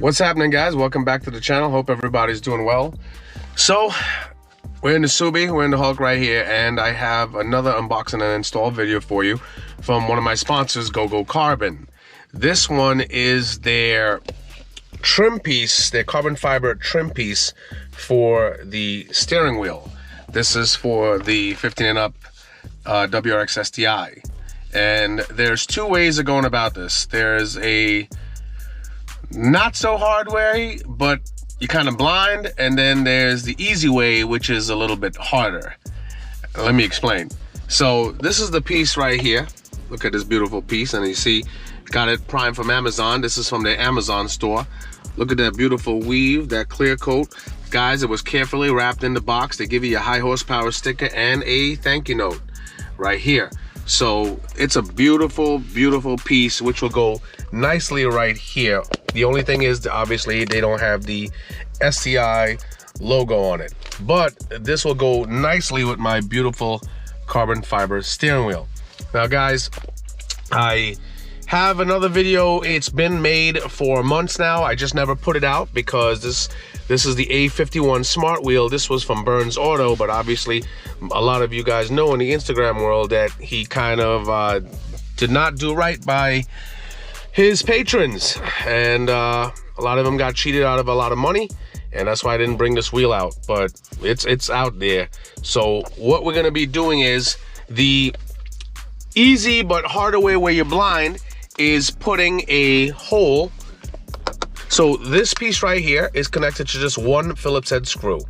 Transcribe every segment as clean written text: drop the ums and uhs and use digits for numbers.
What's happening, guys? Welcome back to the channel. Hope everybody's doing well. So we're in the Subi, we're in the Hulk right here, and I have another unboxing and install video for you from one of my sponsors, GoGoCarbon. This one is their trim piece, their carbon fiber trim piece for the steering wheel. This is for the 15 and up WRX STI. And there's two ways of going about this. There's a not so hard way, but you're kind of blind, and then there's the easy way, which is a little bit harder. Let me explain. So this is the piece right here. Look at this beautiful piece, and you see, got it primed from Amazon. This is from their Amazon store. Look at that beautiful weave, that clear coat. Guys, it was carefully wrapped in the box. They give you a high horsepower sticker and a thank you note right here. So it's a beautiful, beautiful piece, which will go nicely right here. The only thing is, obviously, they don't have the STI logo on it, but this will go nicely with my beautiful carbon fiber steering wheel. Now, guys, I have another video. It's been made for months now. I just never put it out because this is the A51 Smart Wheel. This was from Burns Auto, but obviously a lot of you guys know in the Instagram world that he kind of did not do right by his patrons, and a lot of them got cheated out of a lot of money, and that's why I didn't bring this wheel out, but it's out there. So what we're gonna be doing is the easy but harder way where you're blind is putting a hole. So this piece right here is connected to just one Phillips head screw,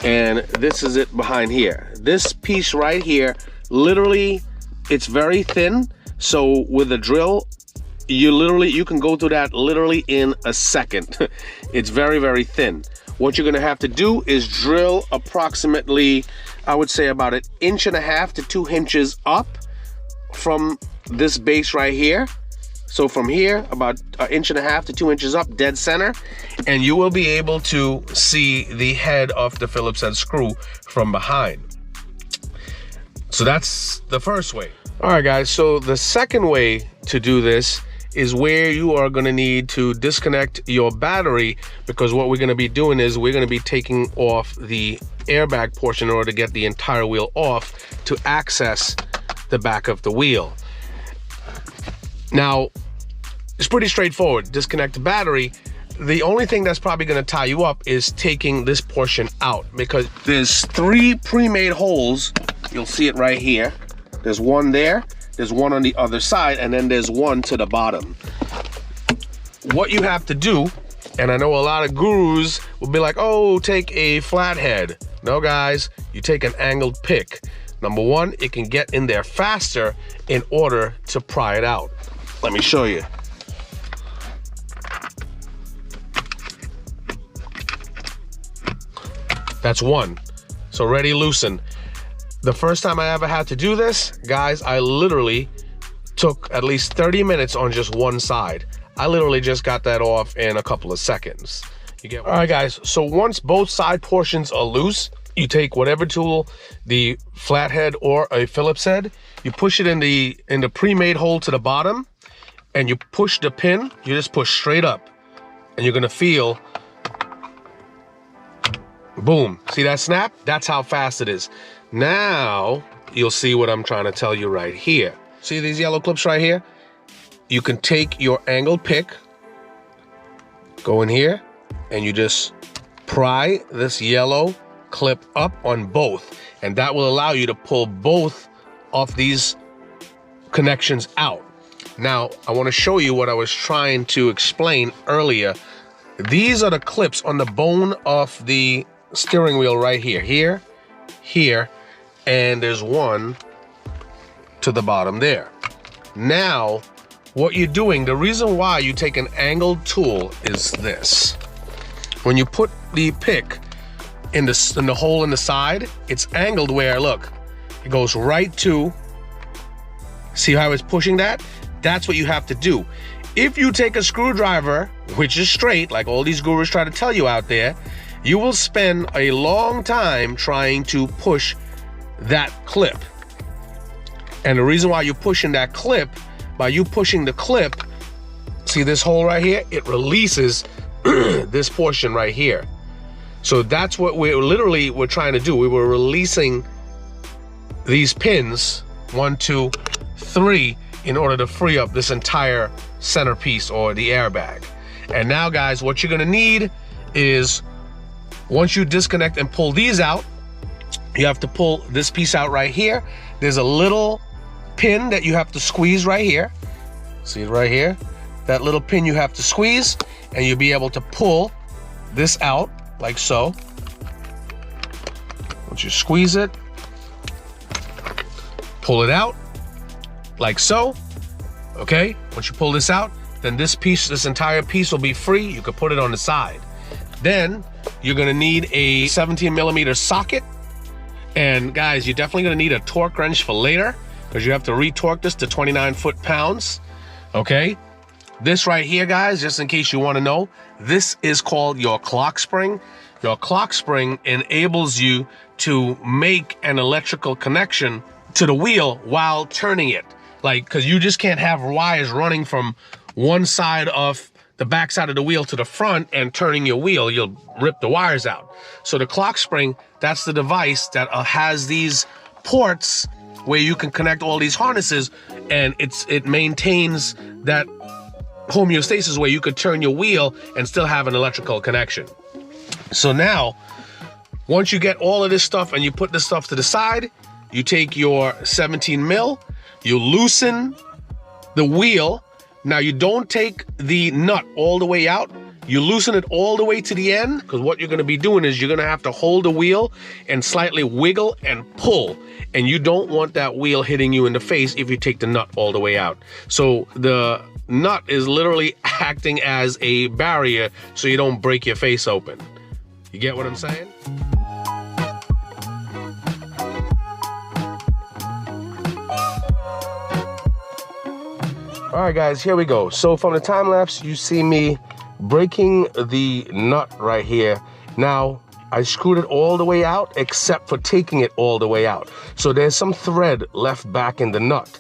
and this is it behind here. This piece right here, literally, it's very thin, so with a drill you can go through that literally in a second. It's very, very thin. What you're gonna have to do is drill approximately, I would say, about 1.5 to 2 inches up from this base right here. So from here, about 1.5 to 2 inches up, dead center, and you will be able to see the head of the Phillips head screw from behind. So that's the first way. All right, guys, so the second way to do this is where you are going to need to disconnect your battery, because what we're going to be doing is we're going to be taking off the airbag portion in order to get the entire wheel off to access the back of the wheel. Now, it's pretty straightforward. Disconnect the battery. The only thing that's probably going to tie you up is taking this portion out, because there's 3 pre-made holes. You'll see it right here. There's one there, there's one on the other side, and then there's one to the bottom. What you have to do, and I know a lot of gurus will be like, oh, take a flathead. No, guys, you take an angled pick. Number one, it can get in there faster in order to pry it out. Let me show you. That's one. So ready, loosen. The first time I ever had to do this, guys, I literally took at least 30 minutes on just one side. I literally just got that off in a couple of seconds. You get? All right, guys, so once both side portions are loose, you take whatever tool, the flathead or a Phillips head, you push it in the pre-made hole to the bottom, and you push the pin. You just push straight up, and you're gonna feel, boom. See that snap? That's how fast it is. Now you'll see what I'm trying to tell you right here. See these yellow clips right here? You can take your angled pick, go in here, and you just pry this yellow clip up on both, and that will allow you to pull both of these connections out. Now, I want to show you what I was trying to explain earlier. These are the clips on the bone of the steering wheel right here, here, and there's one to the bottom there. Now, what you're doing, the reason why you take an angled tool is this. When you put the pick in the hole in the side, it's angled where, look, it goes right to, see how it's pushing that? That's what you have to do. If you take a screwdriver, which is straight, like all these gurus try to tell you out there, you will spend a long time trying to push that clip. And the reason why you're pushing that clip, by you pushing the clip, see this hole right here? It releases this portion right here. So that's what we're trying to do. We were releasing these pins, 1, 2, 3, in order to free up this entire centerpiece or the airbag. And now guys, what you're gonna need is, once you disconnect and pull these out, you have to pull this piece out right here. There's a little pin that you have to squeeze right here. See it right here? That little pin you have to squeeze, and you'll be able to pull this out like so. Once you squeeze it, pull it out like so. Okay, once you pull this out, then this entire piece will be free. You could put it on the side. Then you're gonna need a 17mm socket. And guys, you're definitely gonna need a torque wrench for later, because you have to retorque this to 29 foot-pounds. Okay, this right here, guys, just in case you want to know, this is called your clock spring. Your clock spring enables you to make an electrical connection to the wheel while turning it. Like, because you just can't have wires running from one side of the back side of the wheel to the front and turning your wheel. You'll rip the wires out. So the clock spring, that's the device that has these ports where you can connect all these harnesses, and it maintains that homeostasis where you could turn your wheel and still have an electrical connection. So now, once you get all of this stuff and you put this stuff to the side, you take your 17mm, you loosen the wheel. Now you don't take the nut all the way out. You loosen it all the way to the end, because what you're gonna be doing is you're gonna have to hold the wheel and slightly wiggle and pull. And you don't want that wheel hitting you in the face if you take the nut all the way out. So the nut is literally acting as a barrier so you don't break your face open. You get what I'm saying? All right, guys, here we go. So from the time lapse, you see me breaking the nut right here. Now, I screwed it all the way out except for taking it all the way out. So there's some thread left back in the nut.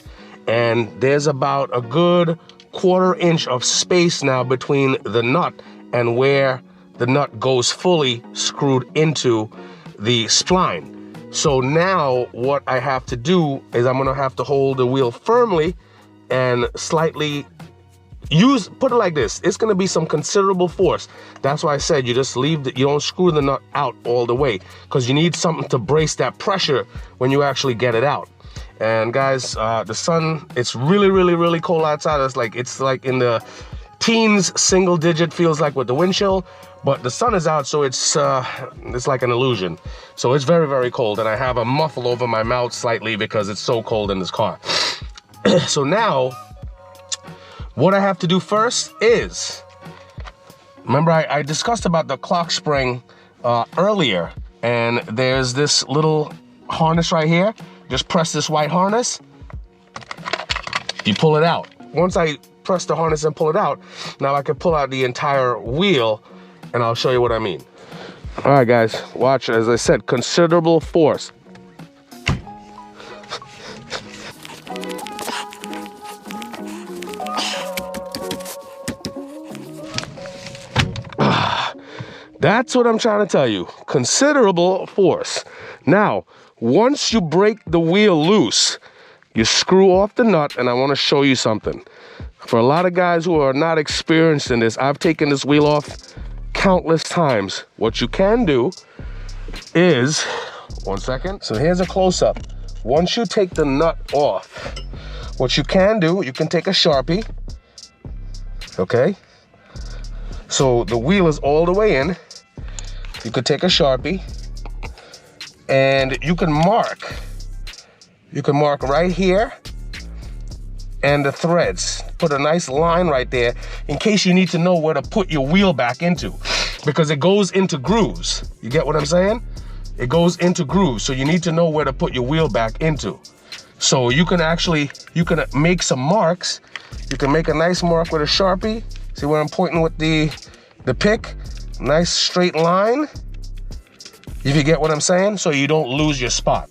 And there's about a good 1/4 inch of space now between the nut and where the nut goes fully screwed into the spline. So now what I have to do is I'm gonna have to hold the wheel firmly and slightly put it like this. It's gonna be some considerable force. That's why I said you just you don't screw the nut out all the way, because you need something to brace that pressure when you actually get it out. And guys, the sun, it's really, really, really cold outside. It's like in the teens, single digit feels like with the wind chill, but the sun is out, so it's like an illusion. So it's very, very cold, and I have a muffle over my mouth slightly because it's so cold in this car. So now, what I have to do first is, remember I discussed about the clock spring earlier, and there's this little harness right here. Just press this white harness, you pull it out. Once I press the harness and pull it out, now I can pull out the entire wheel, and I'll show you what I mean. All right, guys, watch. As I said, considerable force. That's what I'm trying to tell you. Considerable force. Now, once you break the wheel loose, you screw off the nut, and I want to show you something. For a lot of guys who are not experienced in this, I've taken this wheel off countless times. What you can do is, one second. So here's a close-up. Once you take the nut off, what you can do, you can take a Sharpie, okay? So the wheel is all the way in. You could take a Sharpie and you can mark. You can mark right here and the threads. Put a nice line right there in case you need to know where to put your wheel back into, because it goes into grooves. You get what I'm saying? It goes into grooves, so you need to know where to put your wheel back into. So you can make some marks. You can make a nice mark with a Sharpie. See where I'm pointing with the pick? Nice straight line, if you get what I'm saying, so you don't lose your spot.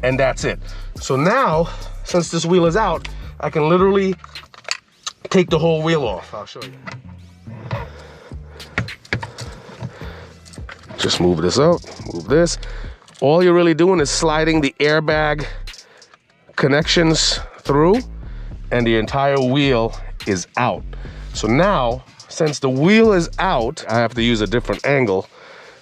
And that's it. So now, since this wheel is out, I can literally take the whole wheel off. I'll show you. Just move this out, move this. All you're really doing is sliding the airbag connections through, and the entire wheel is out. So now, since the wheel is out, I have to use a different angle.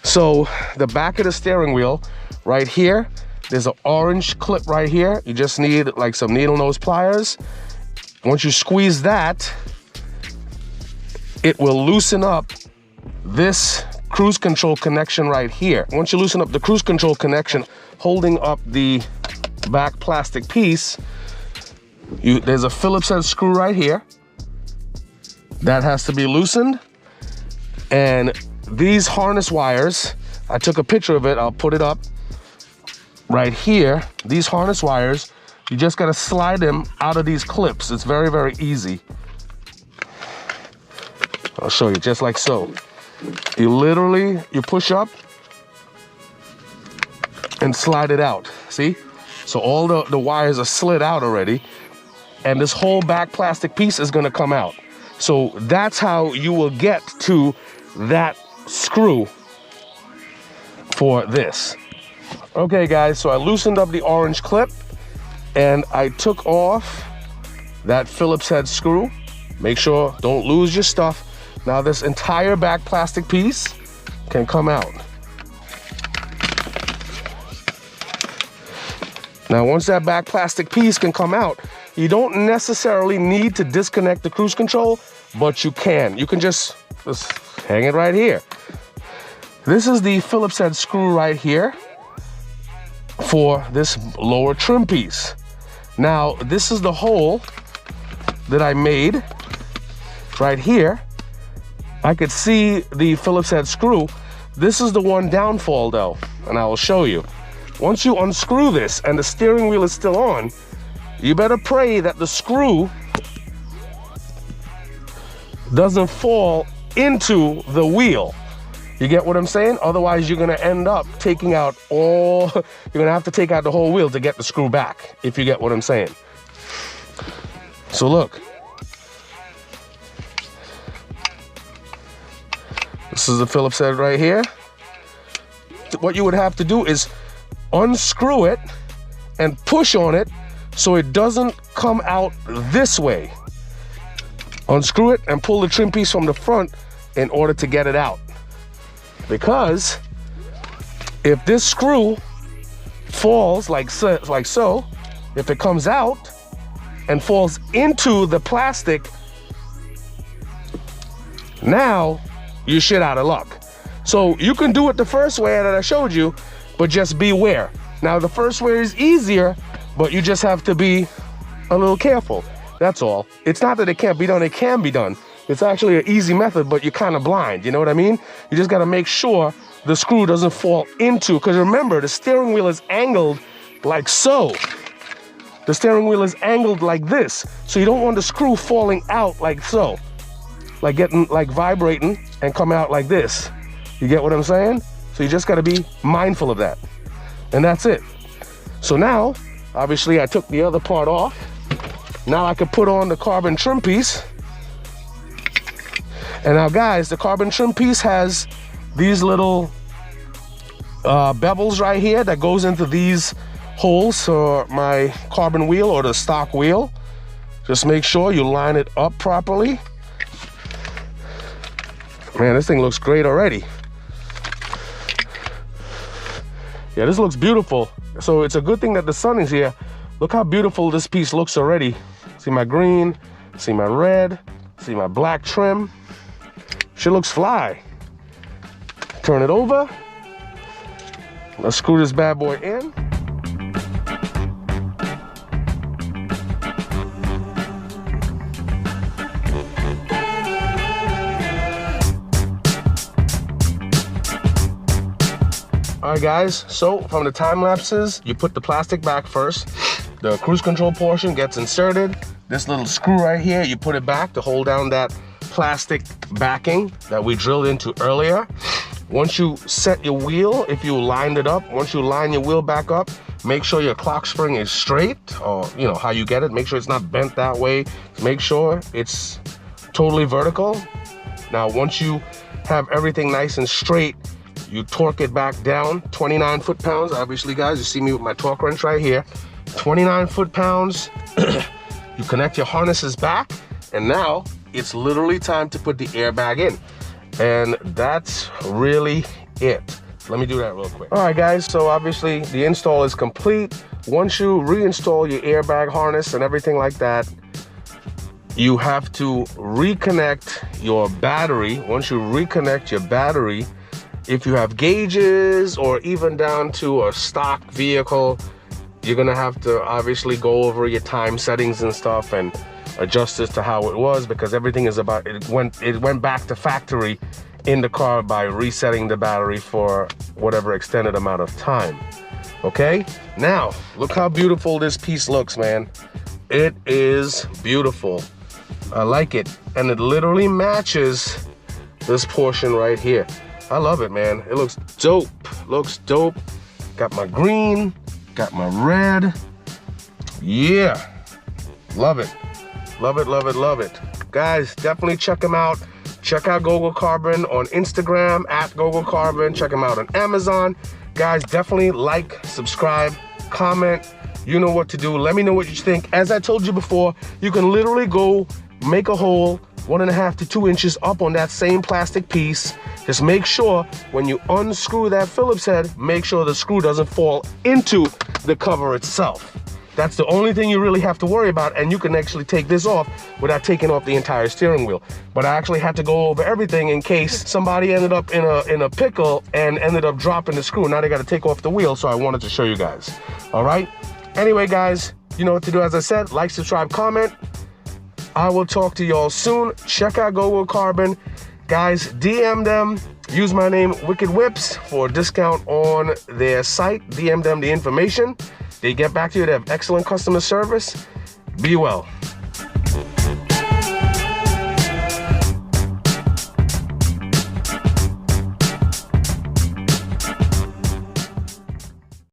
So the back of the steering wheel right here, there's an orange clip right here. You just need like some needle nose pliers. Once you squeeze that, it will loosen up this cruise control connection right here. Once you loosen up the cruise control connection, holding up the back plastic piece, there's a Phillips head screw right here that has to be loosened. And these harness wires, I took a picture of it, I'll put it up right here. These harness wires, you just gotta slide them out of these clips. It's very, very easy. I'll show you, just like so. You push up and slide it out, see? So all the wires are slid out already, and this whole back plastic piece is gonna come out. So that's how you will get to that screw for this. Okay guys, so I loosened up the orange clip and I took off that Phillips head screw. Make sure, don't lose your stuff. Now this entire back plastic piece can come out. Now once that back plastic piece can come out, you don't necessarily need to disconnect the cruise control, but you can. You can just hang it right here. This is the Phillips head screw right here for this lower trim piece. Now this is the hole that I made right here. I could see the Phillips head screw. This is the one downfall though, and I will show you. Once you unscrew this and the steering wheel is still on, you better pray that the screw doesn't fall into the wheel. You get what I'm saying? Otherwise, you're gonna end up taking out you're gonna have to take out the whole wheel to get the screw back, if you get what I'm saying. So look. This is the Phillips head right here. What you would have to do is unscrew it and push on it so it doesn't come out this way. Unscrew it and pull the trim piece from the front in order to get it out. Because if this screw falls like so, if it comes out and falls into the plastic, now you're shit out of luck. So you can do it the first way that I showed you, but just beware. Now the first way is easier, but you just have to be a little careful. That's all. It's not that it can't be done, it can be done. It's actually an easy method, but you're kind of blind, you know what I mean? You just gotta make sure the screw doesn't fall into, because remember, the steering wheel is angled like so. The steering wheel is angled like this. So you don't want the screw falling out like so. Like getting, like vibrating and come out like this. You get what I'm saying? So you just gotta be mindful of that. And that's it. So now, obviously I took the other part off. Now I can put on the carbon trim piece. And now guys, the carbon trim piece has these little bevels right here that goes into these holes for my carbon wheel or the stock wheel. Just make sure you line it up properly. Man, this thing looks great already. Yeah, this looks beautiful. So it's a good thing that the sun is here. Look how beautiful this piece looks already. See my green, see my red, see my black trim. She looks fly. Turn it over. Let's screw this bad boy in. All right guys, so from the time lapses, you put the plastic back first. The cruise control portion gets inserted. This little screw right here, you put it back to hold down that plastic backing that we drilled into earlier. Once you set your wheel, if you lined it up, once you line your wheel back up, Make sure your clock spring is straight, or you know how you get it. Make sure it's not bent that way. Make sure it's totally vertical. Now once you have everything nice and straight, you torque it back down 29 foot-pounds. Obviously guys, you see me with my torque wrench right here, 29 foot-pounds. You connect your harnesses back, and now it's literally time to put the airbag in. And that's really it. Let me do that real quick. All right guys, so obviously the install is complete. Once you reinstall your airbag harness and everything like that, you have to reconnect your battery. Once you reconnect your battery, if you have gauges or even down to a stock vehicle, you're gonna have to obviously go over your time settings and stuff and adjust this to how it was, because everything is about, it went back to factory in the car by resetting the battery for whatever extended amount of time. Okay, now look how beautiful this piece looks, man. It is beautiful. I like it, and it literally matches this portion right here. I love it, man. It looks dope. Looks dope. Got my green, got my red. Yeah, love it. Love it, love it, love it. Guys, definitely check them out. Check out GoGoCarbon on Instagram, at GoGoCarbon. Check them out on Amazon. Guys, definitely like, subscribe, comment. You know what to do. Let me know what you think. As I told you before, you can literally go make a hole 1.5 to 2 inches up on that same plastic piece. Just make sure when you unscrew that Phillips head, make sure the screw doesn't fall into the cover itself. That's the only thing you really have to worry about, and you can actually take this off without taking off the entire steering wheel. But I actually had to go over everything in case somebody ended up in a pickle and ended up dropping the screw. Now they got to take off the wheel, so I wanted to show you guys. All right? Anyway, guys, you know what to do. As I said, like, subscribe, comment. I will talk to y'all soon. Check out GoGoCarbon. Guys, DM them. Use my name, Wicked Whips, for a discount on their site. DM them the information. They get back to you. They have excellent customer service. Be well.